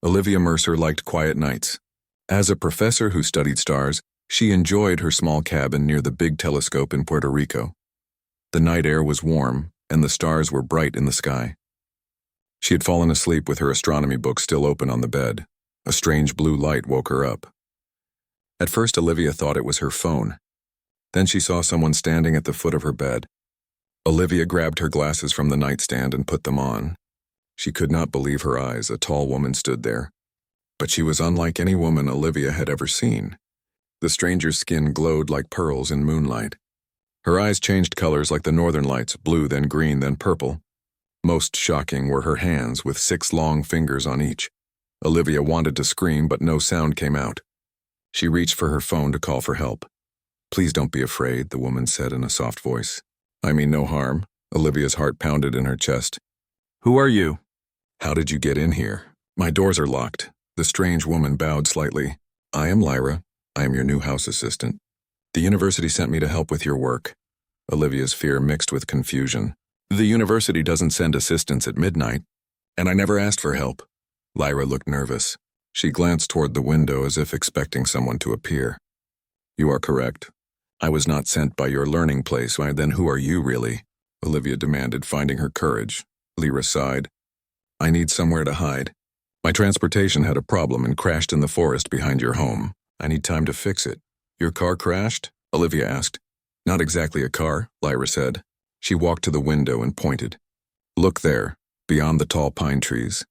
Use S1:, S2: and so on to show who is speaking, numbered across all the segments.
S1: Olivia Mercer liked quiet nights. As a professor who studied stars, she enjoyed her small cabin near the big telescope in Puerto Rico. The night air was warm, and the stars were bright in the sky. She had fallen asleep with her astronomy book still open on the bed. A strange blue light woke her up. At first, Olivia thought it was her phone. Then she saw someone standing at the foot of her bed. Olivia grabbed her glasses from the nightstand and put them on. She could not believe her eyes. A tall woman stood there. But she was unlike any woman Olivia had ever seen. The stranger's skin glowed like pearls in moonlight. Her eyes changed colors like the northern lights, blue, then green, then purple. Most shocking were her hands with 6 long fingers on each. Olivia wanted to scream, but no sound came out. She reached for her phone to call for help. "Please don't be afraid," the woman said in a soft voice. "I mean no harm." Olivia's heart pounded in her chest. "Who are you?" "How did you get in here?" "My doors are locked." The strange woman bowed slightly. "I am Lyra. I am your new house assistant. The university sent me to help with your work." Olivia's fear mixed with confusion. "The university doesn't send assistants at midnight, and I never asked for help." Lyra looked nervous. She glanced toward the window as if expecting someone to appear. "You are correct. I was not sent by your learning place. Then who are you, really?" Olivia demanded, finding her courage. Lyra sighed. "I need somewhere to hide. My transportation had a problem and crashed in the forest behind your home. I need time to fix it." "Your car crashed?" Olivia asked. "Not exactly a car," Lyra said. She walked to the window and pointed. "Look there, beyond the tall pine trees."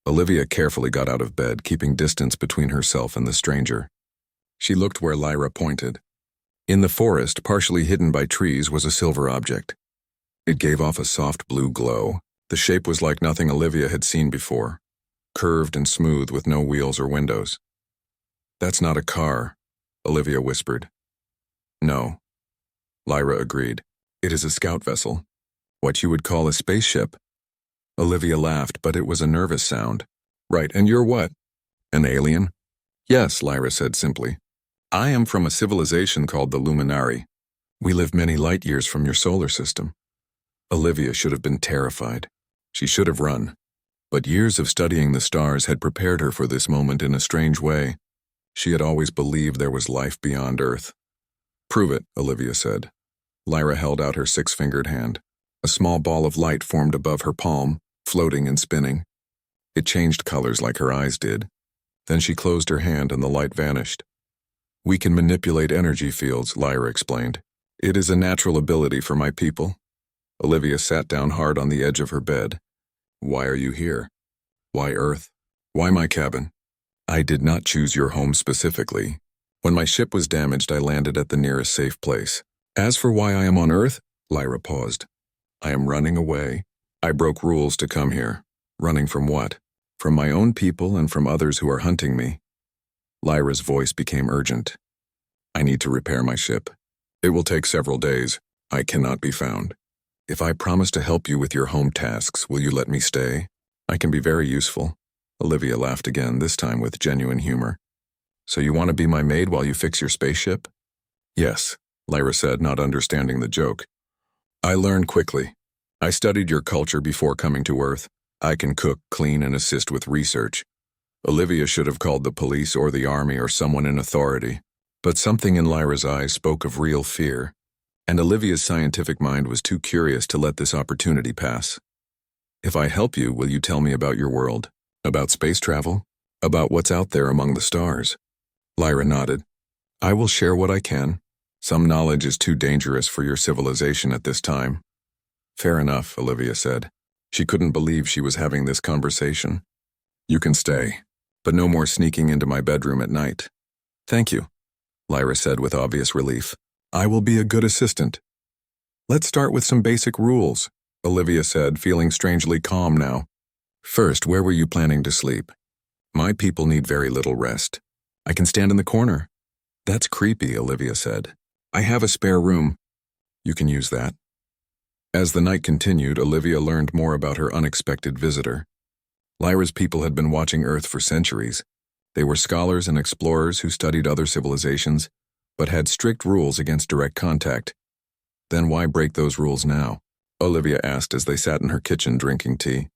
S1: Olivia carefully got out of bed, keeping distance between herself and the stranger. She looked where Lyra pointed. In the forest, partially hidden by trees, was a silver object. It gave off a soft blue glow. The shape was like nothing Olivia had seen before, curved and smooth with no wheels or windows. "That's not a car," Olivia whispered. "No," Lyra agreed. "It is a scout vessel. What you would call a spaceship." Olivia laughed, but it was a nervous sound. "Right, and you're what? An alien?" "Yes," Lyra said simply. "I am from a civilization called the Luminari. We live many light years from your solar system." Olivia should have been terrified. She should have run. But years of studying the stars had prepared her for this moment in a strange way. She had always believed there was life beyond Earth. "Prove it," Olivia said. Lyra held out her 6-fingered hand. A small ball of light formed above her palm, floating and spinning. It changed colors like her eyes did. Then she closed her hand and the light vanished. "We can manipulate energy fields," Lyra explained. "It is a natural ability for my people." Olivia sat down hard on the edge of her bed. "Why are you here? Why Earth? Why my cabin? I did not choose your home specifically. When my ship was damaged, I landed at the nearest safe place. As for why I am on Earth," Lyra paused. "I am running away. I broke rules to come here." "Running from what?" "From my own people and from others who are hunting me." Lyra's voice became urgent. "I need to repair my ship. It will take several days. I cannot be found. If I promise to help you with your home tasks, will you let me stay? I can be very useful." Olivia laughed again, this time with genuine humor. "So you want to be my maid while you fix your spaceship?" "Yes," Lyra said, not understanding the joke. "I learned quickly. I studied your culture before coming to Earth. I can cook, clean, and assist with research." Olivia should have called the police or the army or someone in authority. But something in Lyra's eyes spoke of real fear, and Olivia's scientific mind was too curious to let this opportunity pass. "If I help you, will you tell me about your world? About space travel? About what's out there among the stars?" Lyra nodded. "I will share what I can. Some knowledge is too dangerous for your civilization at this time." "Fair enough," Olivia said. She couldn't believe she was having this conversation. "You can stay, but no more sneaking into my bedroom at night." "Thank you," Lyra said with obvious relief. "I will be a good assistant." "Let's start with some basic rules," Olivia said, feeling strangely calm now. "First, where were you planning to sleep?" "My people need very little rest. I can stand in the corner." "That's creepy," Olivia said. "I have a spare room." "You can use that." As the night continued, Olivia learned more about her unexpected visitor. Lyra's people had been watching Earth for centuries. They were scholars and explorers who studied other civilizations, but had strict rules against direct contact. Then why break those rules now? Olivia asked as they sat in her kitchen drinking tea.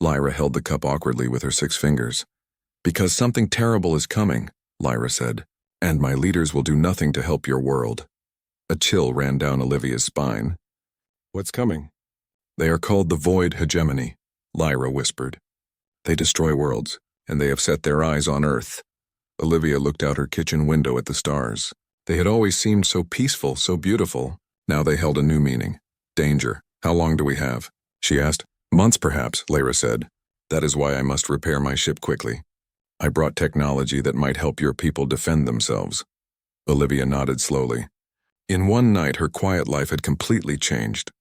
S1: Lyra held the cup awkwardly with her 6 fingers. Because something terrible is coming, Lyra said, and my leaders will do nothing to help your world. A chill ran down Olivia's spine. What's coming? They are called the Void Hegemony, Lyra whispered. They destroy worlds, and they have set their eyes on Earth. Olivia looked out her kitchen window at the stars. They had always seemed so peaceful, so beautiful. Now they held a new meaning. Danger. How long do we have? She asked. Months perhaps, Lyra said. That is why I must repair my ship quickly. I brought technology that might help your people defend themselves. Olivia nodded slowly. In one night, her quiet life had completely changed.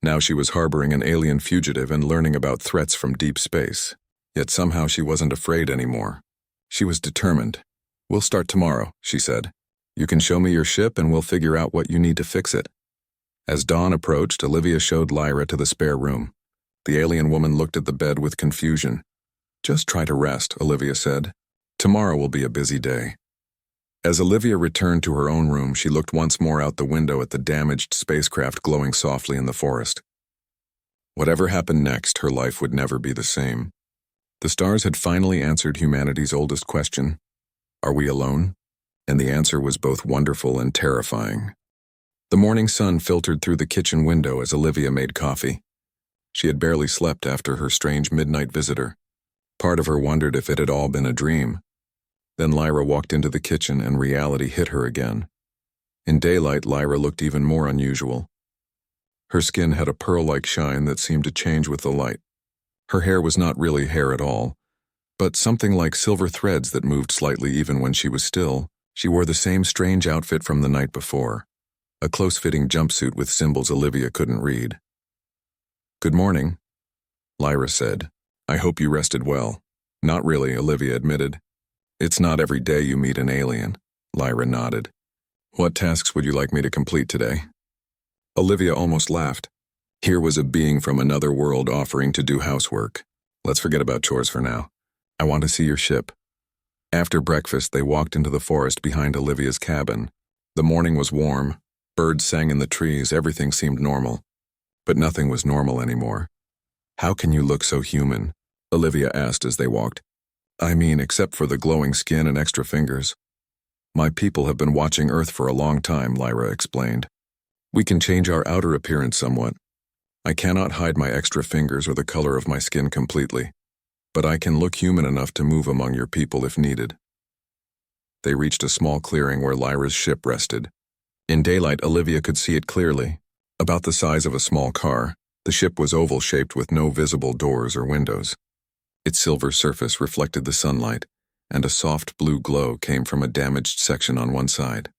S1: Now she was harboring an alien fugitive and learning about threats from deep space. Yet somehow she wasn't afraid anymore. She was determined. We'll start tomorrow, she said. You can show me your ship and we'll figure out what you need to fix it. As dawn approached, Olivia showed Lyra to the spare room. The alien woman looked at the bed with confusion. Just try to rest, Olivia said. Tomorrow will be a busy day. As Olivia returned to her own room, she looked once more out the window at the damaged spacecraft glowing softly in the forest. Whatever happened next, her life would never be the same. The stars had finally answered humanity's oldest question. Are we alone? And the answer was both wonderful and terrifying. The morning sun filtered through the kitchen window as Olivia made coffee. She had barely slept after her strange midnight visitor. Part of her wondered if it had all been a dream. Then Lyra walked into the kitchen and reality hit her again. In daylight, Lyra looked even more unusual. Her skin had a pearl-like shine that seemed to change with the light. Her hair was not really hair at all, but something like silver threads that moved slightly even when she was still. She wore the same strange outfit from the night before, a close-fitting jumpsuit with symbols Olivia couldn't read. Good morning, Lyra said. I hope you rested well. Not really, Olivia admitted. It's not every day you meet an alien, Lyra nodded. What tasks would you like me to complete today? Olivia almost laughed. Here was a being from another world offering to do housework. Let's forget about chores for now. I want to see your ship. After breakfast, they walked into the forest behind Olivia's cabin. The morning was warm. Birds sang in the trees. Everything seemed normal. But nothing was normal anymore. How can you look so human? Olivia asked as they walked. I mean, except for the glowing skin and extra fingers. My people have been watching Earth for a long time, Lyra explained. We can change our outer appearance somewhat. I cannot hide my extra fingers or the color of my skin completely, but I can look human enough to move among your people if needed. They reached a small clearing where Lyra's ship rested. In daylight, Olivia could see it clearly. About the size of a small car, the ship was oval-shaped with no visible doors or windows. Its silver surface reflected the sunlight, and a soft blue glow came from a damaged section on one side.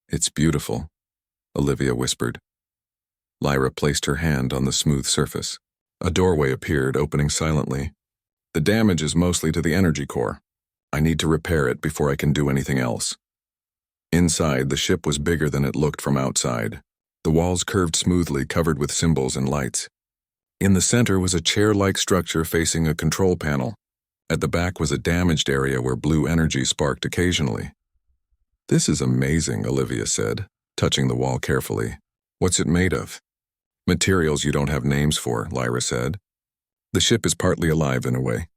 S1: It's beautiful, Olivia whispered. Lyra placed her hand on the smooth surface. A doorway appeared, opening silently. The damage is mostly to the energy core. I need to repair it before I can do anything else. Inside, the ship was bigger than it looked from outside. The walls curved smoothly, covered with symbols and lights. In the center was a chair-like structure facing a control panel. At the back was a damaged area where blue energy sparked occasionally. This is amazing, Olivia said, touching the wall carefully. What's it made of? Materials you don't have names for, Lyra said. The ship is partly alive in a way.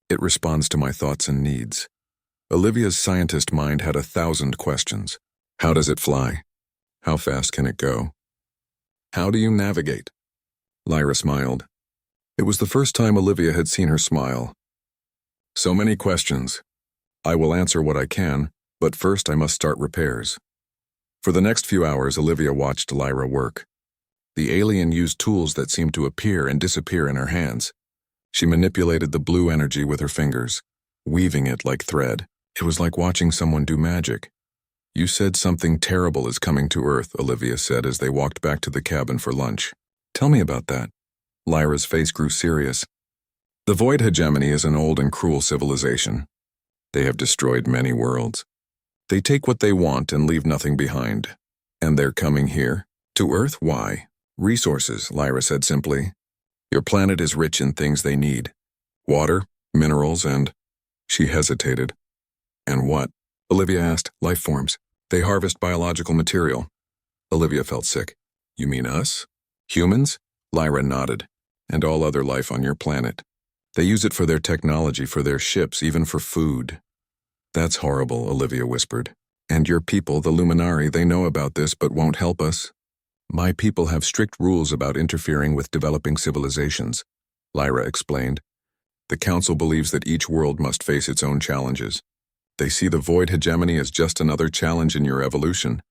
S1: It responds to my thoughts and needs. Olivia's scientist mind had 1,000 questions. How does it fly? How fast can it go? How do you navigate? Lyra smiled. It was the first time Olivia had seen her smile. So many questions. I will answer what I can, but first I must start repairs. For the next few hours, Olivia watched Lyra work. The alien used tools that seemed to appear and disappear in her hands. She manipulated the blue energy with her fingers, weaving it like thread. It was like watching someone do magic. You said something terrible is coming to Earth, Olivia said as they walked back to the cabin for lunch. Tell me about that. Lyra's face grew serious. The Void Hegemony is an old and cruel civilization. They have destroyed many worlds. They take what they want and leave nothing behind. And they're coming here? To Earth? Why? Resources, Lyra said simply. Your planet is rich in things they need. Water, minerals, and... She hesitated. And what? Olivia asked. Life forms. They harvest biological material. Olivia felt sick. You mean us? Humans? Lyra nodded. And all other life on your planet. They use it for their technology, for their ships, even for food. That's horrible, Olivia whispered. And your people, the Luminari, they know about this but won't help us. My people have strict rules about interfering with developing civilizations, Lyra explained. The Council believes that each world must face its own challenges. They see the void hegemony as just another challenge in your evolution.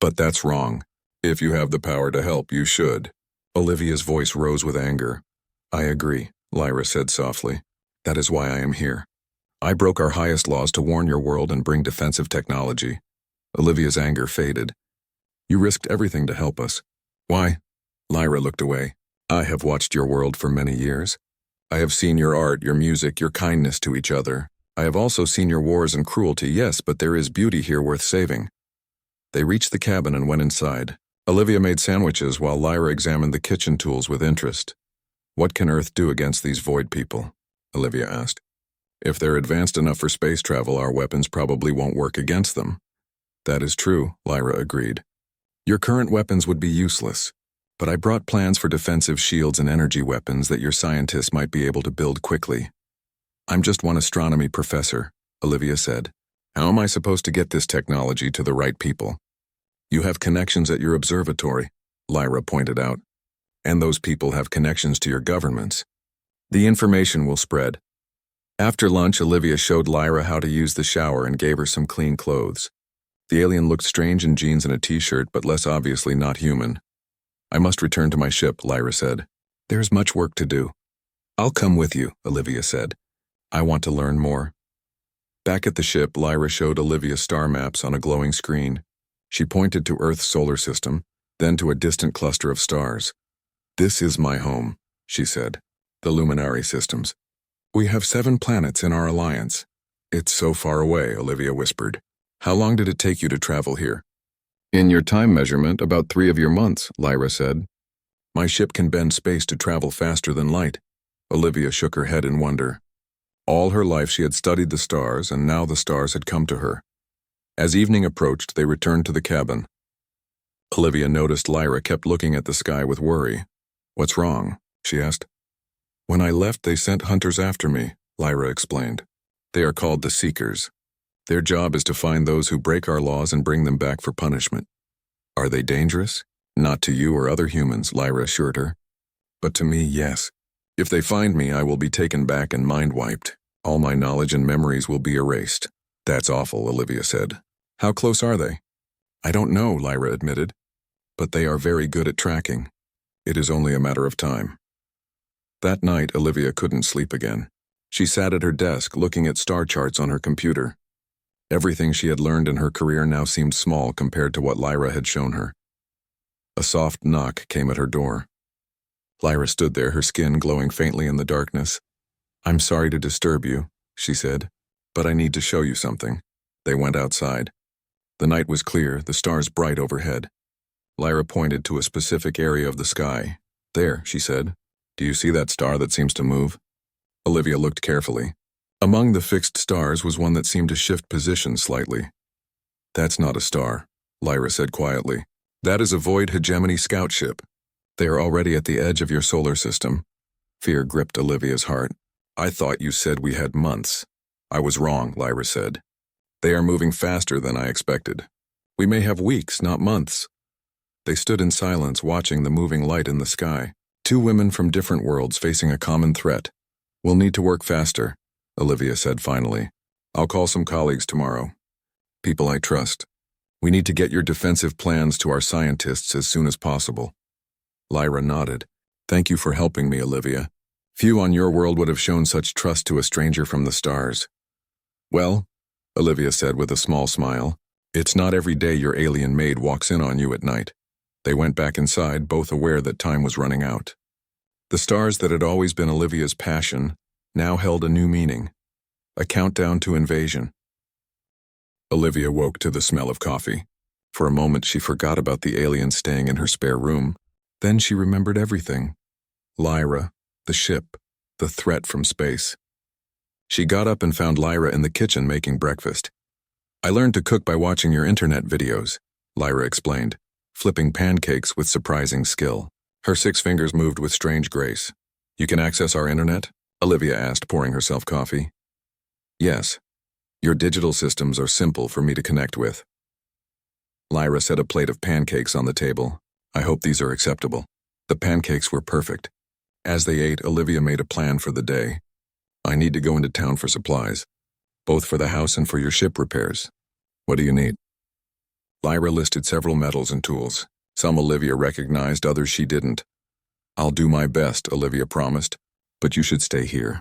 S1: But that's wrong. If you have the power to help, you should. Olivia's voice rose with anger. I agree, Lyra said softly. That is why I am here. I broke our highest laws to warn your world and bring defensive technology. Olivia's anger faded. You risked everything to help us. Why? Lyra looked away. I have watched your world for many years. I have seen your art, your music, your kindness to each other. I have also seen your wars and cruelty, yes, but there is beauty here worth saving. They reached the cabin and went inside. Olivia made sandwiches while Lyra examined the kitchen tools with interest. What can Earth do against these void people? Olivia asked. If they're advanced enough for space travel, our weapons probably won't work against them. That is true, Lyra agreed. Your current weapons would be useless, but I brought plans for defensive shields and energy weapons that your scientists might be able to build quickly. I'm just one astronomy professor, Olivia said. How am I supposed to get this technology to the right people? You have connections at your observatory, Lyra pointed out. And those people have connections to your governments. The information will spread. After lunch, Olivia showed Lyra how to use the shower and gave her some clean clothes. The alien looked strange in jeans and a t-shirt, but less obviously not human. I must return to my ship, Lyra said. There's much work to do. I'll come with you, Olivia said. I want to learn more. Back at the ship, Lyra showed Olivia star maps on a glowing screen. She pointed to Earth's solar system, then to a distant cluster of stars. This is my home, she said. The Luminari systems. We have 7 planets in our alliance. It's so far away, Olivia whispered. How long did it take you to travel here? In your time measurement, about 3 of your months, Lyra said. My ship can bend space to travel faster than light. Olivia shook her head in wonder. All her life she had studied the stars, and now the stars had come to her. As evening approached, they returned to the cabin. Olivia noticed Lyra kept looking at the sky with worry. What's wrong? She asked. When I left, they sent hunters after me, Lyra explained. They are called the Seekers. Their job is to find those who break our laws and bring them back for punishment. Are they dangerous? Not to you or other humans, Lyra assured her. But to me, yes. If they find me, I will be taken back and mind-wiped. All my knowledge and memories will be erased. That's awful, Olivia said. How close are they? I don't know, Lyra admitted. But they are very good at tracking. It is only a matter of time. That night, Olivia couldn't sleep again. She sat at her desk looking at star charts on her computer. Everything she had learned in her career now seemed small compared to what Lyra had shown her. A soft knock came at her door. Lyra stood there, her skin glowing faintly in the darkness. I'm sorry to disturb you, she said, but I need to show you something. They went outside. The night was clear, the stars bright overhead. Lyra pointed to a specific area of the sky. There, she said. Do you see that star that seems to move? Olivia looked carefully. Among the fixed stars was one that seemed to shift position slightly. That's not a star, Lyra said quietly. That is a void hegemony scout ship. They are already at the edge of your solar system. Fear gripped Olivia's heart. I thought you said we had months. I was wrong, Lyra said. They are moving faster than I expected. We may have weeks, not months. They stood in silence, watching the moving light in the sky. 2 women from different worlds facing a common threat. We'll need to work faster, Olivia said finally. I'll call some colleagues tomorrow. People I trust. We need to get your defensive plans to our scientists as soon as possible. Lyra nodded. Thank you for helping me, Olivia. Few on your world would have shown such trust to a stranger from the stars. Well, Olivia said with a small smile, it's not every day your alien maid walks in on you at night. They went back inside, both aware that time was running out. The stars that had always been Olivia's passion now held a new meaning. A countdown to invasion. Olivia woke to the smell of coffee. For a moment she forgot about the alien staying in her spare room. Then she remembered everything. Lyra, the ship, the threat from space. She got up and found Lyra in the kitchen making breakfast. I learned to cook by watching your internet videos, Lyra explained, flipping pancakes with surprising skill. Her 6 fingers moved with strange grace. You can access our internet? Olivia asked, pouring herself coffee. Yes. Your digital systems are simple for me to connect with. Lyra set a plate of pancakes on the table. I hope these are acceptable. The pancakes were perfect. As they ate, Olivia made a plan for the day. I need to go into town for supplies, both for the house and for your ship repairs. What do you need? Lyra listed several metals and tools. Some Olivia recognized, others she didn't. I'll do my best, Olivia promised, but you should stay here.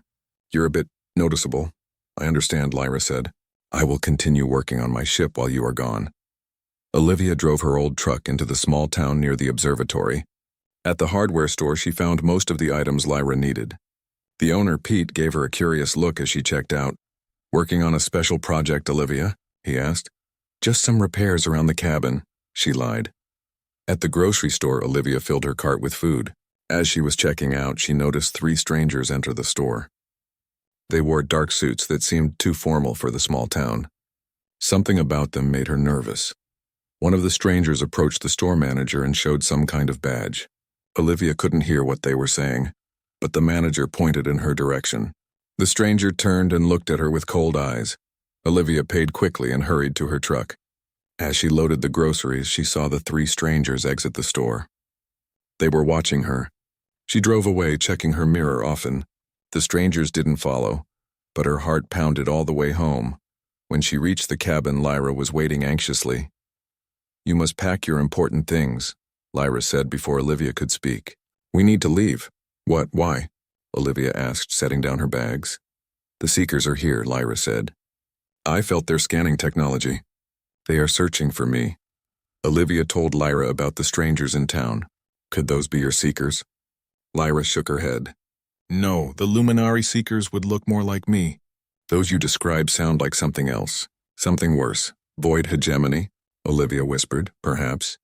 S1: You're a bit noticeable. I understand, Lyra said. I will continue working on my ship while you are gone. Olivia drove her old truck into the small town near the observatory. At the hardware store, she found most of the items Lyra needed. The owner, Pete, gave her a curious look as she checked out. Working on a special project, Olivia? He asked. Just some repairs around the cabin, she lied. At the grocery store, Olivia filled her cart with food. As she was checking out, she noticed 3 strangers enter the store. They wore dark suits that seemed too formal for the small town. Something about them made her nervous. One of the strangers approached the store manager and showed some kind of badge. Olivia couldn't hear what they were saying, but the manager pointed in her direction. The stranger turned and looked at her with cold eyes. Olivia paid quickly and hurried to her truck. As she loaded the groceries, she saw the 3 strangers exit the store. They were watching her. She drove away, checking her mirror often. The strangers didn't follow, but her heart pounded all the way home. When she reached the cabin, Lyra was waiting anxiously. You must pack your important things, Lyra said before Olivia could speak. We need to leave. What? Why? Olivia asked, setting down her bags. The Seekers are here, Lyra said. I felt their scanning technology. They are searching for me. Olivia told Lyra about the strangers in town. Could those be your Seekers? Lyra shook her head. No, the Luminary Seekers would look more like me. Those you describe sound like something else. Something worse. Void hegemony, Olivia whispered, perhaps.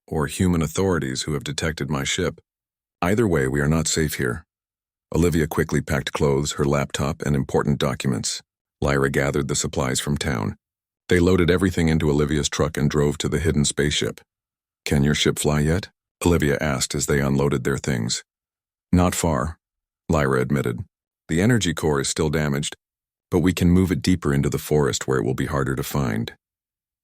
S1: Or human authorities who have detected my ship. Either way, we are not safe here. Olivia quickly packed clothes, her laptop, and important documents. Lyra gathered the supplies from town. They loaded everything into Olivia's truck and drove to the hidden spaceship. Can your ship fly yet? Olivia asked as they unloaded their things. Not far, Lyra admitted. The energy core is still damaged, but we can move it deeper into the forest where it will be harder to find.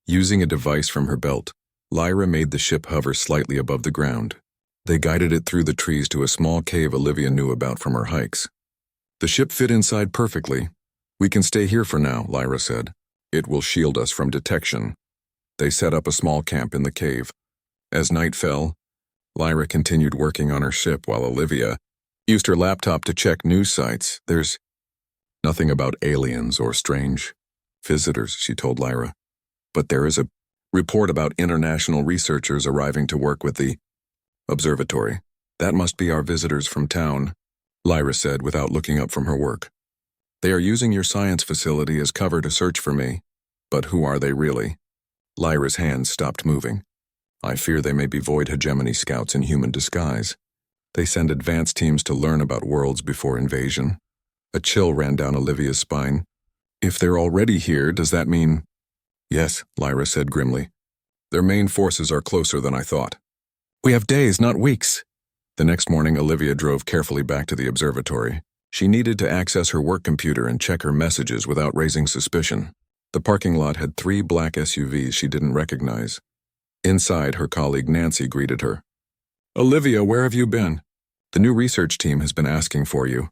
S1: Using a device from her belt, Lyra made the ship hover slightly above the ground. They guided it through the trees to a small cave Olivia knew about from her hikes. The ship fit inside perfectly. We can stay here for now, Lyra said. It will shield us from detection. They set up a small camp in the cave. As night fell, Lyra continued working on her ship while Olivia used her laptop to check news sites. There's nothing about aliens or strange visitors, she told Lyra. But there is a report about international researchers arriving to work with the observatory. That must be our visitors from town, Lyra said without looking up from her work. They are using your science facility as cover to search for me. But who are they really? Lyra's hands stopped moving. I fear they may be Void Hegemony scouts in human disguise. They send advanced teams to learn about worlds before invasion. A chill ran down Olivia's spine. If they're already here, does that mean... Yes, Lyra said grimly. Their main forces are closer than I thought. We have days, not weeks. The next morning, Olivia drove carefully back to the observatory. She needed to access her work computer and check her messages without raising suspicion. The parking lot had 3 black SUVs she didn't recognize. Inside, her colleague Nancy greeted her. Olivia, where have you been? The new research team has been asking for you.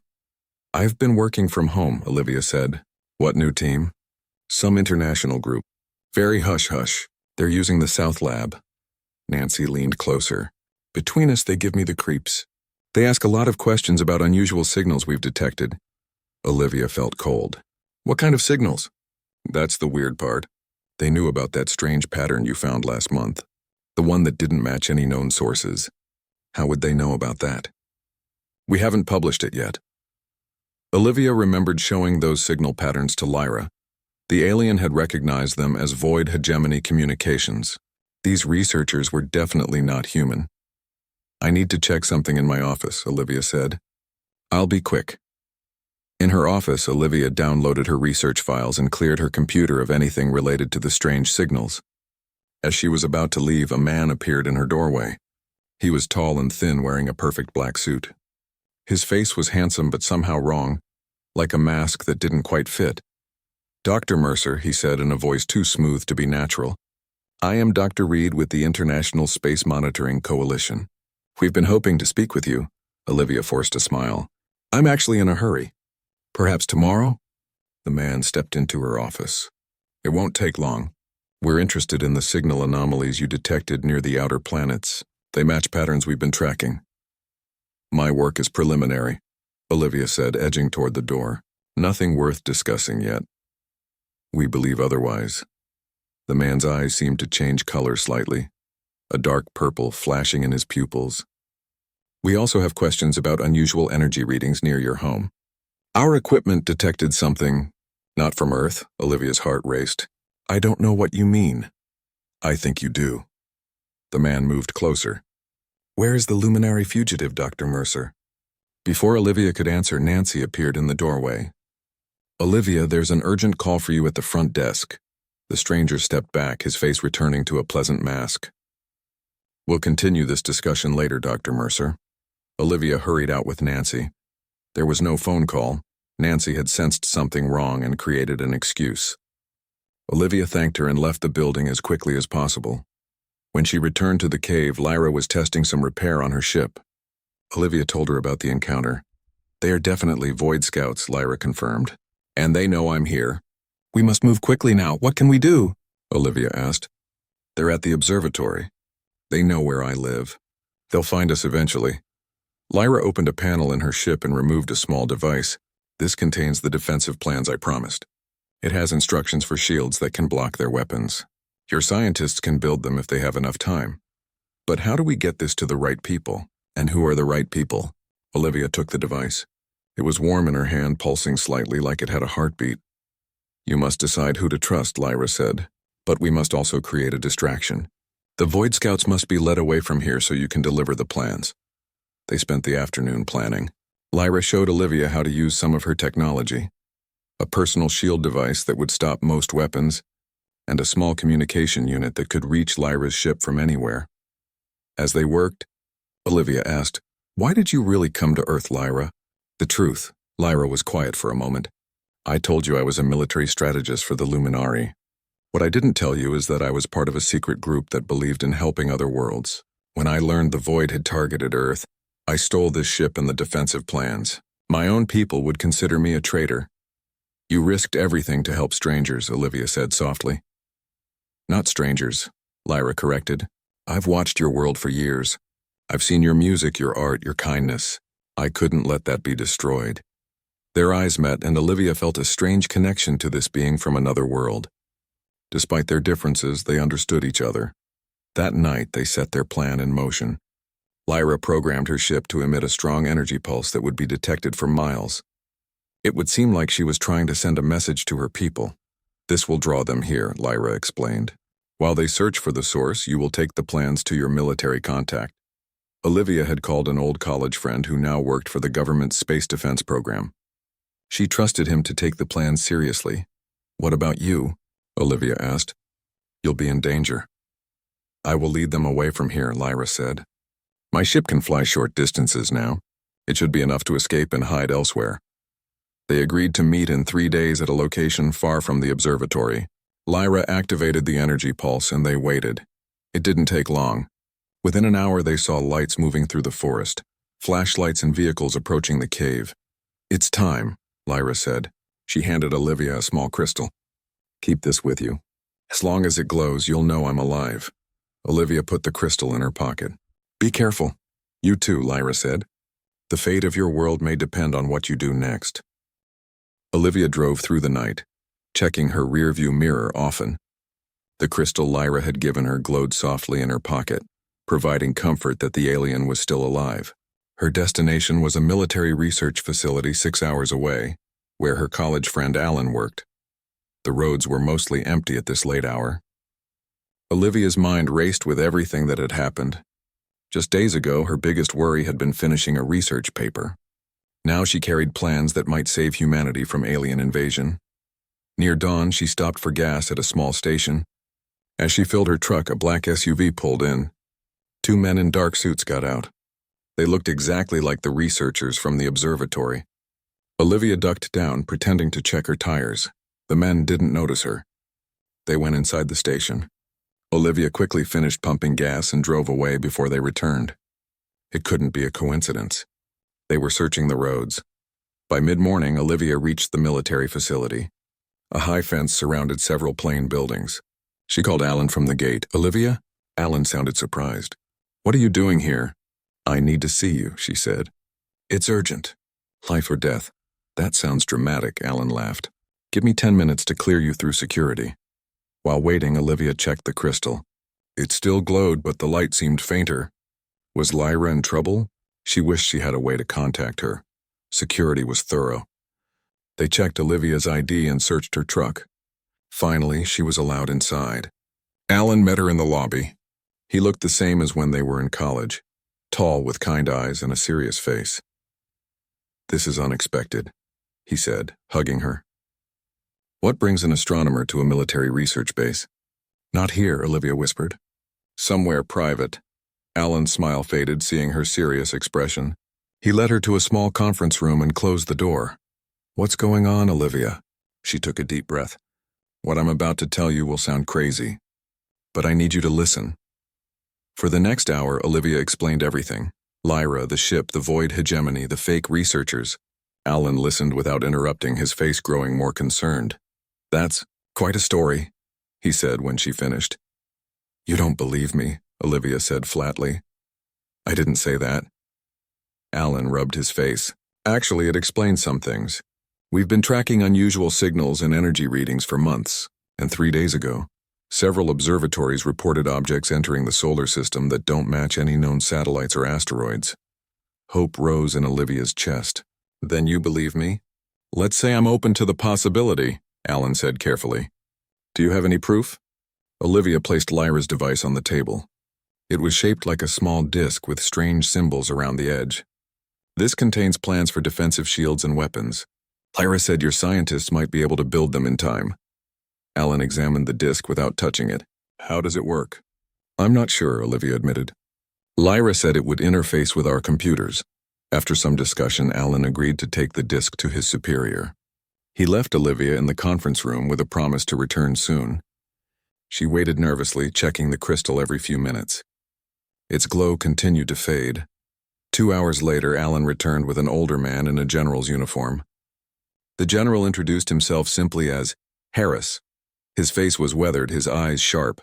S1: I've been working from home, Olivia said. What new team? Some international group. Very hush-hush. They're using the South Lab. Nancy leaned closer. Between us, they give me the creeps. They ask a lot of questions about unusual signals we've detected. Olivia felt cold. What kind of signals? That's the weird part. They knew about that strange pattern you found last month. The one that didn't match any known sources. How would they know about that? We haven't published it yet. Olivia remembered showing those signal patterns to Lyra. The alien had recognized them as Void Hegemony communications. These researchers were definitely not human. I need to check something in my office, Olivia said. I'll be quick. In her office, Olivia downloaded her research files and cleared her computer of anything related to the strange signals. As she was about to leave, a man appeared in her doorway. He was tall and thin, wearing a perfect black suit. His face was handsome but somehow wrong. like a mask that didn't quite fit. "Dr. Mercer," he said in a voice too smooth to be natural. "I am Dr. Reed with the International Space Monitoring Coalition. We've been hoping to speak with you." Olivia forced a smile. "I'm actually in a hurry. Perhaps tomorrow?" The man stepped into her office. "It won't take long. We're interested in the signal anomalies you detected near the outer planets. They match patterns we've been tracking." "My work is preliminary," Olivia said, edging toward the door. "Nothing worth discussing yet." "We believe otherwise." The man's eyes seemed to change color slightly, a dark purple flashing in his pupils. "We also have questions about unusual energy readings near your home. Our equipment detected something, not from Earth." Olivia's heart raced. "I don't know what you mean." "I think you do." The man moved closer. "Where is the luminary fugitive, Dr. Mercer?" Before Olivia could answer, Nancy appeared in the doorway. "Olivia, there's an urgent call for you at the front desk." The stranger stepped back, his face returning to a pleasant mask. "We'll continue this discussion later, Dr. Mercer." Olivia hurried out with Nancy. There was no phone call. Nancy had sensed something wrong and created an excuse. Olivia thanked her and left the building as quickly as possible. When she returned to the cave, Lyra was testing some repair on her ship. Olivia told her about the encounter. "They are definitely Void Scouts," Lyra confirmed. "And they know I'm here." "We must move quickly now. What can we do?" Olivia asked. "They're at the observatory. They know where I live. They'll find us eventually." Lyra opened a panel in her ship and removed a small device. "This contains the defensive plans I promised. It has instructions for shields that can block their weapons. Your scientists can build them if they have enough time. But how do we get this to the right people? And who are the right people?" Olivia took the device. It was warm in her hand, pulsing slightly like it had a heartbeat. "You must decide who to trust," Lyra said. "But we must also create a distraction. The Void Scouts must be led away from here so you can deliver the plans." They spent the afternoon planning. Lyra showed Olivia how to use some of her technology. A personal shield device that would stop most weapons, and a small communication unit that could reach Lyra's ship from anywhere. As they worked, Olivia asked, "Why did you really come to Earth, Lyra?" "The truth." Lyra was quiet for a moment. "I told you I was a military strategist for the Luminari. What I didn't tell you is that I was part of a secret group that believed in helping other worlds. When I learned the Void had targeted Earth, I stole this ship and the defensive plans. My own people would consider me a traitor." "You risked everything to help strangers," Olivia said softly. "Not strangers," Lyra corrected. "I've watched your world for years. I've seen your music, your art, your kindness. I couldn't let that be destroyed." Their eyes met, and Olivia felt a strange connection to this being from another world. Despite their differences, they understood each other. That night, they set their plan in motion. Lyra programmed her ship to emit a strong energy pulse that would be detected for miles. It would seem like she was trying to send a message to her people. "This will draw them here," Lyra explained. "While they search for the source, you will take the plans to your military contact." Olivia had called an old college friend who now worked for the government's space defense program. She trusted him to take the plans seriously. "What about you?" Olivia asked. "You'll be in danger." "I will lead them away from here," Lyra said. "My ship can fly short distances now. It should be enough to escape and hide elsewhere." They agreed to meet in 3 days at a location far from the observatory. Lyra activated the energy pulse and they waited. It didn't take long. Within an hour they saw lights moving through the forest, flashlights and vehicles approaching the cave. "It's time," Lyra said. She handed Olivia a small crystal. "Keep this with you. As long as it glows, you'll know I'm alive." Olivia put the crystal in her pocket. "Be careful." "You too," Lyra said. "The fate of your world may depend on what you do next." Olivia drove through the night, checking her rearview mirror often. The crystal Lyra had given her glowed softly in her pocket, providing comfort that the alien was still alive. Her destination was a military research facility 6 hours away, where her college friend Alan worked. The roads were mostly empty at this late hour. Olivia's mind raced with everything that had happened. Just days ago, her biggest worry had been finishing a research paper. Now she carried plans that might save humanity from alien invasion. Near dawn, she stopped for gas at a small station. As she filled her truck, a black SUV pulled in. 2 men in dark suits got out. They looked exactly like the researchers from the observatory. Olivia ducked down, pretending to check her tires. The men didn't notice her. They went inside the station. Olivia quickly finished pumping gas and drove away before they returned. It couldn't be a coincidence. They were searching the roads. By mid-morning, Olivia reached the military facility. A high fence surrounded several plain buildings. She called Alan from the gate. "Olivia?" Alan sounded surprised. "What are you doing here?" "I need to see you," she said. "It's urgent. Life or death." "That sounds dramatic," Alan laughed. "Give me 10 minutes to clear you through security." While waiting, Olivia checked the crystal. It still glowed, but the light seemed fainter. Was Lyra in trouble? She wished she had a way to contact her. Security was thorough. They checked Olivia's ID and searched her truck. Finally, she was allowed inside. Alan met her in the lobby. He looked the same as when they were in college, tall with kind eyes and a serious face. "This is unexpected," he said, hugging her. "What brings an astronomer to a military research base?" "Not here," Olivia whispered. "Somewhere private." Alan's smile faded, seeing her serious expression. He led her to a small conference room and closed the door. "What's going on, Olivia?" She took a deep breath. "What I'm about to tell you will sound crazy, but I need you to listen." For the next hour, Olivia explained everything. Lyra, the ship, the void hegemony, the fake researchers. Alan listened without interrupting, his face growing more concerned. "That's quite a story," he said when she finished. "You don't believe me," Olivia said flatly. "I didn't say that." Alan rubbed his face. "Actually, it explains some things. We've been tracking unusual signals and energy readings for months, and 3 days ago, several observatories reported objects entering the solar system that don't match any known satellites or asteroids." Hope rose in Olivia's chest. "Then you believe me?" "Let's say I'm open to the possibility," Alan said carefully. "Do you have any proof?" Olivia placed Lyra's device on the table. It was shaped like a small disc with strange symbols around the edge. "This contains plans for defensive shields and weapons. Lyra said your scientists might be able to build them in time." Alan examined the disc without touching it. "How does it work?" "I'm not sure," Olivia admitted. "Lyra said it would interface with our computers." After some discussion, Alan agreed to take the disc to his superior. He left Olivia in the conference room with a promise to return soon. She waited nervously, checking the crystal every few minutes. Its glow continued to fade. 2 hours later, Alan returned with an older man in a general's uniform. The general introduced himself simply as Harris. His face was weathered, his eyes sharp.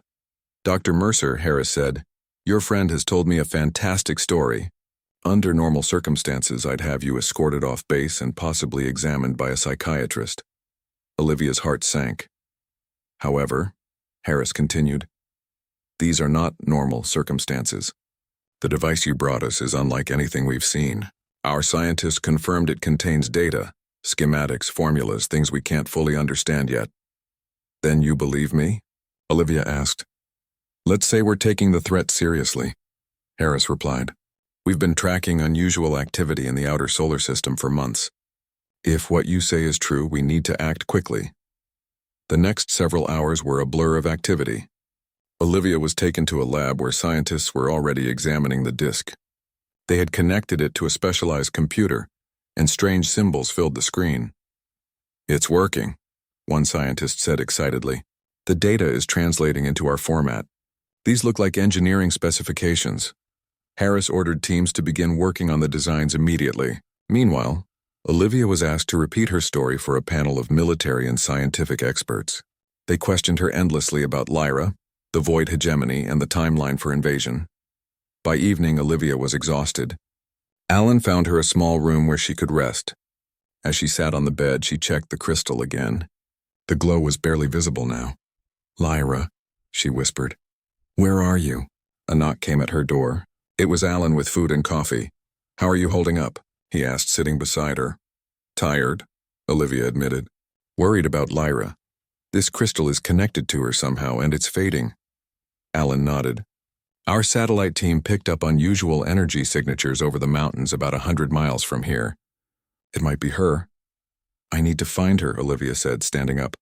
S1: "Dr. Mercer," Harris said, "your friend has told me a fantastic story. Under normal circumstances, I'd have you escorted off base and possibly examined by a psychiatrist." Olivia's heart sank. "However," Harris continued, "these are not normal circumstances. The device you brought us is unlike anything we've seen. Our scientists confirmed it contains data, schematics, formulas, things we can't fully understand yet." "Then you believe me?" Olivia asked. "Let's say we're taking the threat seriously," Harris replied. "We've been tracking unusual activity in the outer solar system for months. If what you say is true, we need to act quickly." The next several hours were a blur of activity. Olivia was taken to a lab where scientists were already examining the disk. They had connected it to a specialized computer, and strange symbols filled the screen. "It's working," one scientist said excitedly. "The data is translating into our format. These look like engineering specifications." Harris ordered teams to begin working on the designs immediately. Meanwhile, Olivia was asked to repeat her story for a panel of military and scientific experts. They questioned her endlessly about Lyra, the void hegemony, and the timeline for invasion. By evening, Olivia was exhausted. Alan found her a small room where she could rest. As she sat on the bed, she checked the crystal again. The glow was barely visible now. "Lyra," she whispered. "Where are you?" A knock came at her door. It was Alan with food and coffee. "How are you holding up?" he asked, sitting beside her. "Tired," Olivia admitted. "Worried about Lyra. This crystal is connected to her somehow, and it's fading." Alan nodded. "Our satellite team picked up unusual energy signatures over the mountains about 100 miles from here. It might be her." "I need to find her," Olivia said, standing up.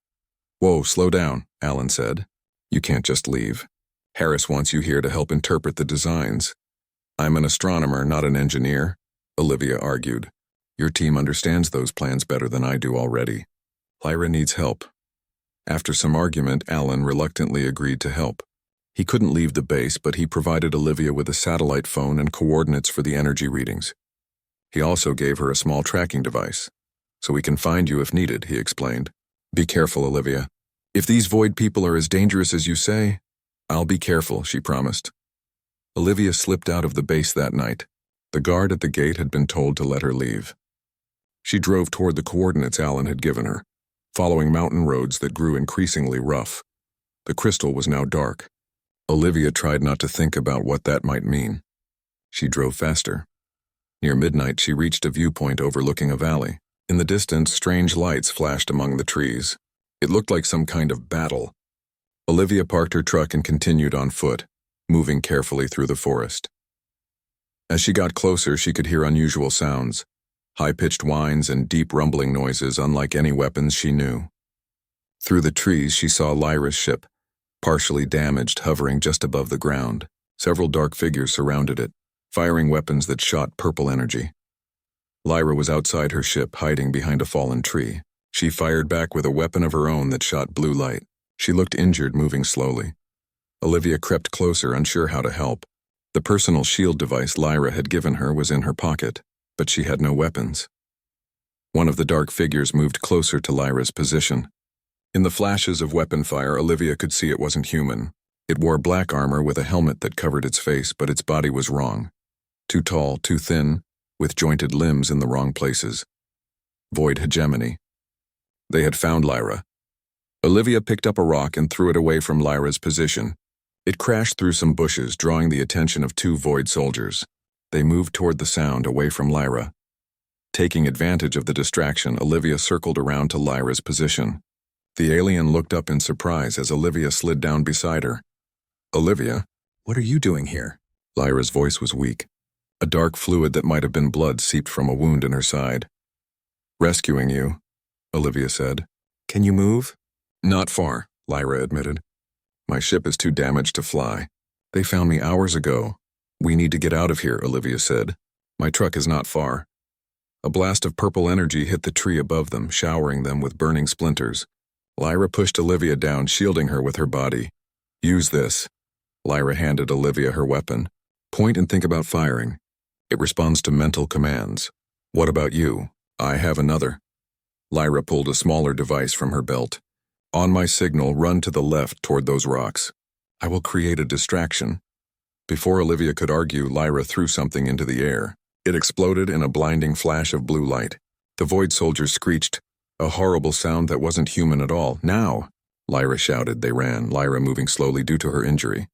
S1: "Whoa, slow down," Alan said. "You can't just leave. Harris wants you here to help interpret the designs." "I'm an astronomer, not an engineer," Olivia argued. Your team understands those plans better than I do already. Lyra needs help. After some argument, Alan reluctantly agreed to help. He couldn't leave the base, but he provided Olivia with a satellite phone and coordinates for the energy readings. He also gave her a small tracking device. So we can find you if needed, he explained. Be careful, Olivia. If these void people are as dangerous as you say, I'll be careful, she promised. Olivia slipped out of the base that night. The guard at the gate had been told to let her leave. She drove toward the coordinates Alan had given her, following mountain roads that grew increasingly rough. The crystal was now dark. Olivia tried not to think about what that might mean. She drove faster. Near midnight, she reached a viewpoint overlooking a valley. In the distance, strange lights flashed among the trees. It looked like some kind of battle. Olivia parked her truck and continued on foot, moving carefully through the forest. As she got closer, she could hear unusual sounds, high-pitched whines and deep rumbling noises unlike any weapons she knew. Through the trees, she saw Lyra's ship, partially damaged, hovering just above the ground. Several dark figures surrounded it, firing weapons that shot purple energy. Lyra was outside her ship, hiding behind a fallen tree. She fired back with a weapon of her own that shot blue light. She looked injured, moving slowly. Olivia crept closer, unsure how to help. The personal shield device Lyra had given her was in her pocket, but she had no weapons. One of the dark figures moved closer to Lyra's position. In the flashes of weapon fire, Olivia could see it wasn't human. It wore black armor with a helmet that covered its face, but its body was wrong. Too tall, too thin, with jointed limbs in the wrong places. Void hegemony. They had found Lyra. Olivia picked up a rock and threw it away from Lyra's position. It crashed through some bushes, drawing the attention of two void soldiers. They moved toward the sound, away from Lyra. Taking advantage of the distraction, Olivia circled around to Lyra's position. The alien looked up in surprise as Olivia slid down beside her. Olivia, what are you doing here? Lyra's voice was weak. A dark fluid that might have been blood seeped from a wound in her side. Rescuing you, Olivia said. Can you move? Not far, Lyra admitted. My ship is too damaged to fly. They found me hours ago. We need to get out of here, Olivia said. My truck is not far. A blast of purple energy hit the tree above them, showering them with burning splinters. Lyra pushed Olivia down, shielding her with her body. Use this. Lyra handed Olivia her weapon. Point and think about firing. It responds to mental commands. What about you? I have another. Lyra pulled a smaller device from her belt. On my signal, run to the left toward those rocks. I will create a distraction. Before Olivia could argue, Lyra threw something into the air. It exploded in a blinding flash of blue light. The void soldiers screeched, a horrible sound that wasn't human at all. Now! Lyra shouted. They ran, Lyra moving slowly due to her injury.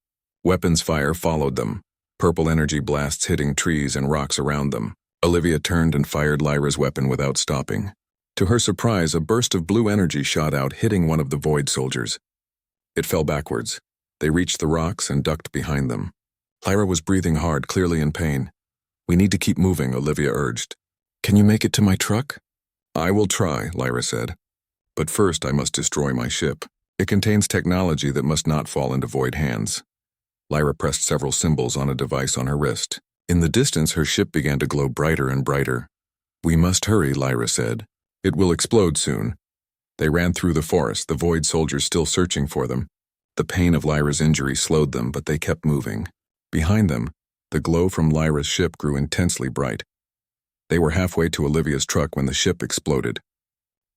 S1: Weapons fire followed them, purple energy blasts hitting trees and rocks around them. Olivia turned and fired Lyra's weapon without stopping. To her surprise, a burst of blue energy shot out, hitting one of the void soldiers. It fell backwards. They reached the rocks and ducked behind them. Lyra was breathing hard, clearly in pain. We need to keep moving, Olivia urged. Can you make it to my truck? I will try, Lyra said. But first I must destroy my ship. It contains technology that must not fall into void hands. Lyra pressed several symbols on a device on her wrist. In the distance, her ship began to glow brighter and brighter. We must hurry, Lyra said. It will explode soon. They ran through the forest, the void soldiers still searching for them. The pain of Lyra's injury slowed them, but they kept moving. Behind them, the glow from Lyra's ship grew intensely bright. They were halfway to Olivia's truck when the ship exploded.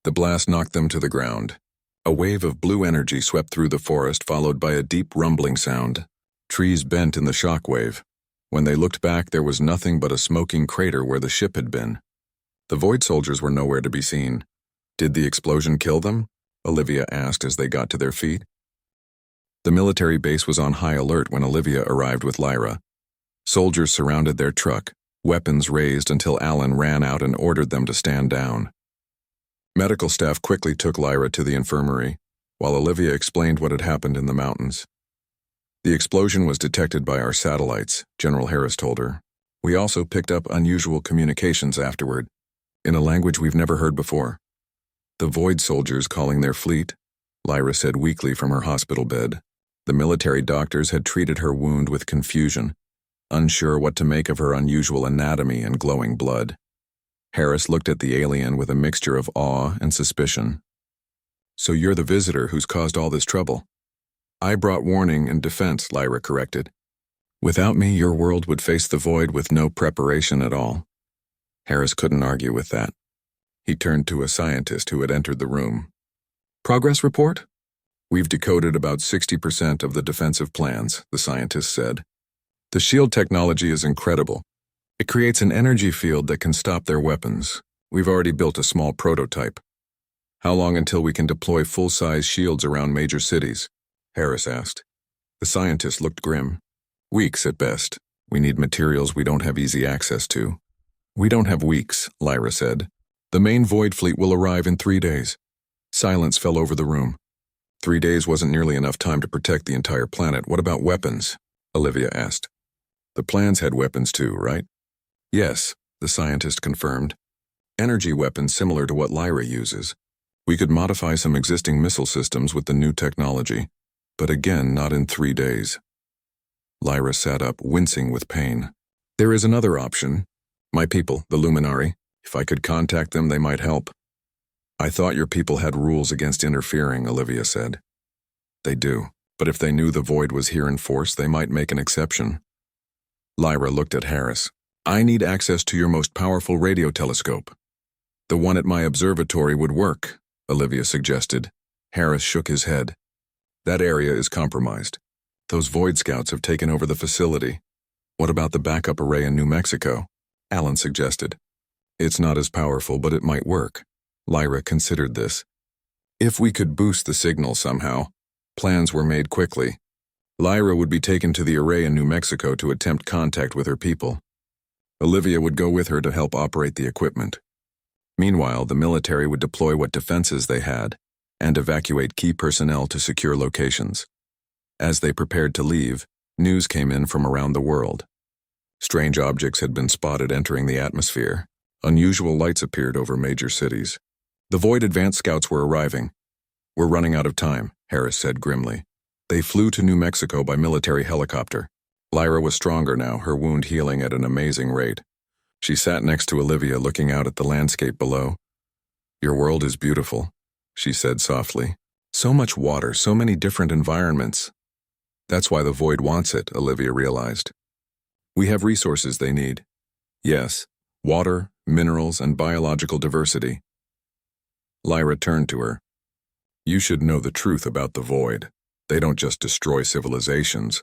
S1: The blast knocked them to the ground. A wave of blue energy swept through the forest, followed by a deep rumbling sound. Trees bent in the shock wave. When they looked back, there was nothing but a smoking crater where the ship had been. The void soldiers were nowhere to be seen. Did the explosion kill them? Olivia asked as they got to their feet. The military base was on high alert when Olivia arrived with Lyra. Soldiers surrounded their truck, weapons raised until Alan ran out and ordered them to stand down. Medical staff quickly took Lyra to the infirmary, while Olivia explained what had happened in the mountains. The explosion was detected by our satellites, General Harris told her. We also picked up unusual communications afterward, in a language we've never heard before. The void soldiers calling their fleet, Lyra said weakly from her hospital bed. The military doctors had treated her wound with confusion, unsure what to make of her unusual anatomy and glowing blood. Harris looked at the alien with a mixture of awe and suspicion. So you're the visitor who's caused all this trouble. I brought warning and defense, Lyra corrected. Without me, your world would face the void with no preparation at all. Harris couldn't argue with that. He turned to a scientist who had entered the room. Progress report? We've decoded about 60% of the defensive plans, the scientist said. The shield technology is incredible. It creates an energy field that can stop their weapons. We've already built a small prototype. How long until we can deploy full-size shields around major cities? Harris asked. The scientist looked grim. Weeks at best. We need materials we don't have easy access to. We don't have weeks, Lyra said. The main void fleet will arrive in 3 days. Silence fell over the room. 3 days wasn't nearly enough time to protect the entire planet. What about weapons? Olivia asked. The plans had weapons too, right? Yes, the scientist confirmed. Energy weapons similar to what Lyra uses. We could modify some existing missile systems with the new technology, but again, not in 3 days. Lyra sat up, wincing with pain. There is another option. My people, the Luminari. If I could contact them, they might help. I thought your people had rules against interfering, Olivia said. They do, but if they knew the void was here in force, they might make an exception. Lyra looked at Harris. I need access to your most powerful radio telescope. The one at my observatory would work, Olivia suggested. Harris shook his head. That area is compromised. Those Void Scouts have taken over the facility. What about the backup array in New Mexico? Alan suggested. It's not as powerful, but it might work. Lyra considered this. If we could boost the signal somehow. Plans were made quickly. Lyra would be taken to the array in New Mexico to attempt contact with her people. Olivia would go with her to help operate the equipment. Meanwhile, the military would deploy what defenses they had and evacuate key personnel to secure locations. As they prepared to leave, news came in from around the world. Strange objects had been spotted entering the atmosphere. Unusual lights appeared over major cities. The Void Advance Scouts were arriving. We're running out of time, Harris said grimly. They flew to New Mexico by military helicopter. Lyra was stronger now, her wound healing at an amazing rate. She sat next to Olivia, looking out at the landscape below. Your world is beautiful, she said softly. So much water, so many different environments. That's why the Void wants it, Olivia realized. We have resources they need. Yes, water, minerals, and biological diversity. Lyra turned to her. You should know the truth about the Void. They don't just destroy civilizations.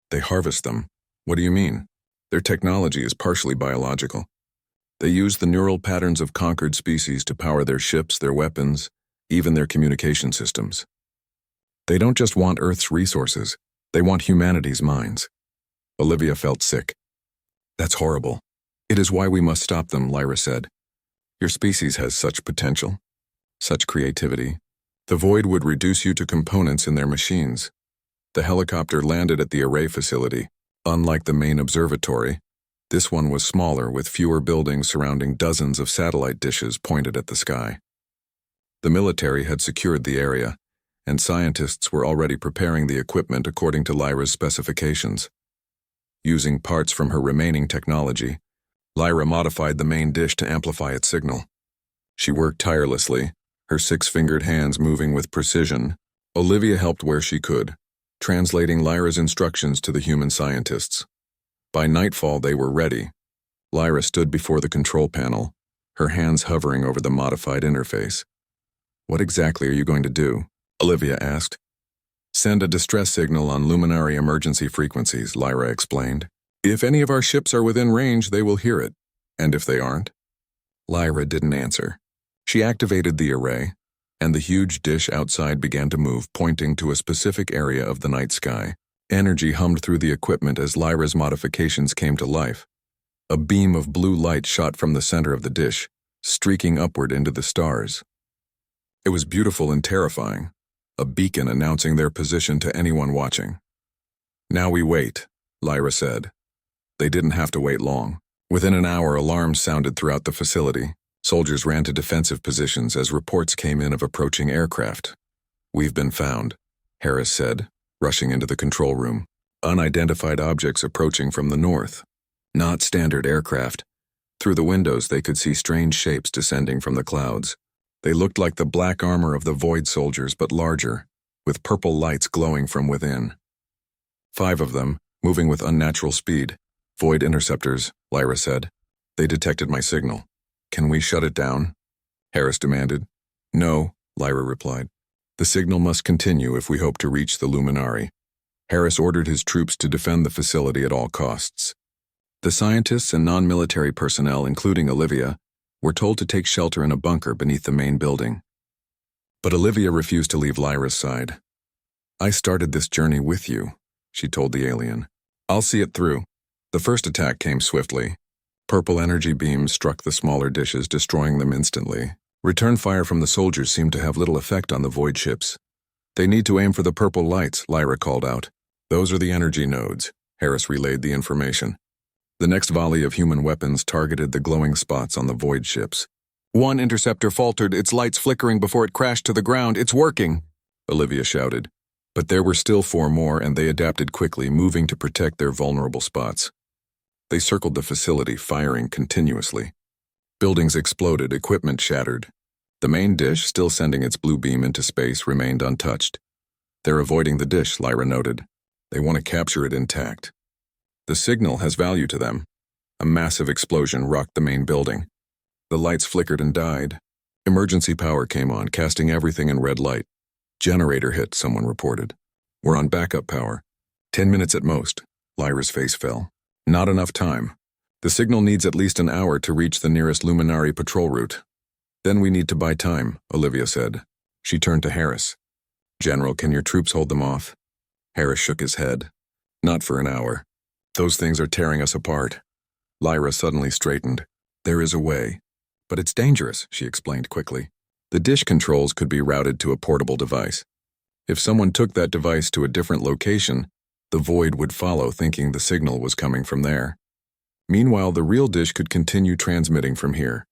S1: They harvest them. What do you mean? Their technology is partially biological. They use the neural patterns of conquered species to power their ships, their weapons, even their communication systems. They don't just want Earth's resources. They want humanity's minds. Olivia felt sick. That's horrible. It is why we must stop them, Lyra said. Your species has such potential, such creativity. The Void would reduce you to components in their machines. The helicopter landed at the array facility. Unlike the main observatory, this one was smaller with fewer buildings surrounding dozens of satellite dishes pointed at the sky. The military had secured the area, and scientists were already preparing the equipment according to Lyra's specifications. Using parts from her remaining technology, Lyra modified the main dish to amplify its signal. She worked tirelessly, her 6-fingered hands moving with precision. Olivia helped where she could, translating Lyra's instructions to the human scientists. By nightfall, they were ready. Lyra stood before the control panel, her hands hovering over the modified interface. What exactly are you going to do? Olivia asked. Send a distress signal on luminary emergency frequencies, Lyra explained. If any of our ships are within range, they will hear it. And if they aren't? Lyra didn't answer. She activated the array, and the huge dish outside began to move, pointing to a specific area of the night sky. Energy hummed through the equipment as Lyra's modifications came to life. A beam of blue light shot from the center of the dish, streaking upward into the stars. It was beautiful and terrifying, a beacon announcing their position to anyone watching. Now we wait, Lyra said. They didn't have to wait long. Within an hour, alarms sounded throughout the facility. Soldiers ran to defensive positions as reports came in of approaching aircraft. We've been found, Harris said, rushing into the control room. Unidentified objects approaching from the north. Not standard aircraft. Through the windows, they could see strange shapes descending from the clouds. They looked like the black armor of the Void soldiers, but larger, with purple lights glowing from within. 5 of them, moving with unnatural speed. Void interceptors, Lyra said. They detected my signal. Can we shut it down? Harris demanded. No, Lyra replied. The signal must continue if we hope to reach the Luminari. Harris ordered his troops to defend the facility at all costs. The scientists and non-military personnel, including Olivia, were told to take shelter in a bunker beneath the main building. But Olivia refused to leave Lyra's side. I started this journey with you, she told the alien. I'll see it through. The first attack came swiftly. Purple energy beams struck the smaller dishes, destroying them instantly. Return fire from the soldiers seemed to have little effect on the Void ships. They need to aim for the purple lights, Lyra called out. Those are the energy nodes, Harris relayed the information. The next volley of human weapons targeted the glowing spots on the Void ships. One interceptor faltered, its lights flickering before it crashed to the ground. It's working, Olivia shouted. But there were still 4 more, and they adapted quickly, moving to protect their vulnerable spots. They circled the facility, firing continuously. Buildings exploded, equipment shattered. The main dish, still sending its blue beam into space, remained untouched. They're avoiding the dish, Lyra noted. They want to capture it intact. The signal has value to them. A massive explosion rocked the main building. The lights flickered and died. Emergency power came on, casting everything in red light. Generator hit, someone reported. We're on backup power. 10 minutes at most. Lyra's face fell. Not enough time. The signal needs at least an hour to reach the nearest Luminari patrol route. Then we need to buy time, Olivia said. She turned to Harris. General, can your troops hold them off? Harris shook his head. Not for an hour. Those things are tearing us apart. Lyra suddenly straightened. There is a way. But it's dangerous, she explained quickly. The dish controls could be routed to a portable device. If someone took that device to a different location, the Void would follow, thinking the signal was coming from there. Meanwhile, the real dish could continue transmitting from here.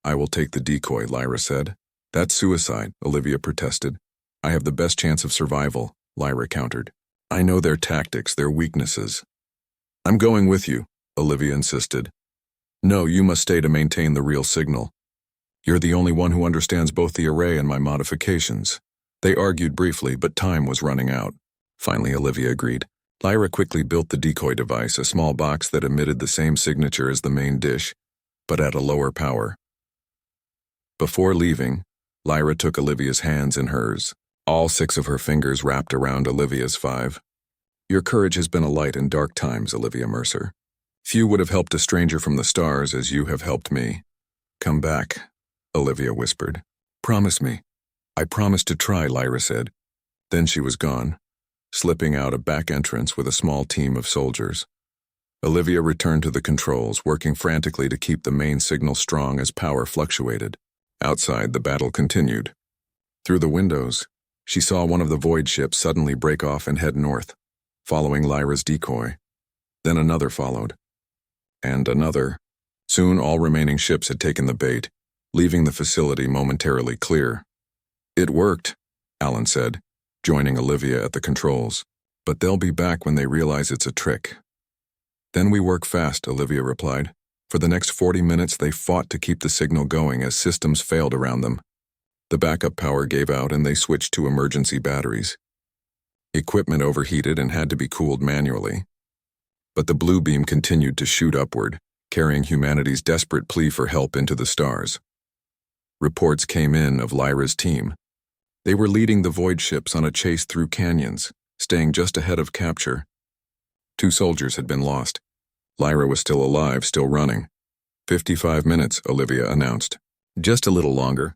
S1: I will take the decoy, Lyra said. That's suicide, Olivia protested. I have the best chance of survival, Lyra countered. I know their tactics, their weaknesses. I'm going with you, Olivia insisted. No, you must stay to maintain the real signal. You're the only one who understands both the array and my modifications. They argued briefly, but time was running out. Finally, Olivia agreed. Lyra quickly built the decoy device, a small box that emitted the same signature as the main dish, but at a lower power. Before leaving, Lyra took Olivia's hands in hers, all 6 of her fingers wrapped around Olivia's 5. Your courage has been a light in dark times, Olivia Mercer. Few would have helped a stranger from the stars as you have helped me. Come back, Olivia whispered. Promise me. I promise to try, Lyra said. Then she was gone, slipping out a back entrance with a small team of soldiers. Olivia returned to the controls, working frantically to keep the main signal strong as power fluctuated. Outside, the battle continued. Through the windows, she saw one of the Void ships suddenly break off and head north, following Lyra's decoy. Then another followed. And another. Soon all remaining ships had taken the bait, leaving the facility momentarily clear. It worked, Alan said, joining Olivia at the controls. But they'll be back when they realize it's a trick. Then we work fast, Olivia replied. For the next 40 minutes they fought to keep the signal going as systems failed around them. The backup power gave out and they switched to emergency batteries. Equipment overheated and had to be cooled manually. But the blue beam continued to shoot upward, carrying humanity's desperate plea for help into the stars. Reports came in of Lyra's team. They were leading the Void ships on a chase through canyons, staying just ahead of capture. 2 soldiers had been lost. Lyra was still alive, still running. 55 minutes, Olivia announced. Just a little longer,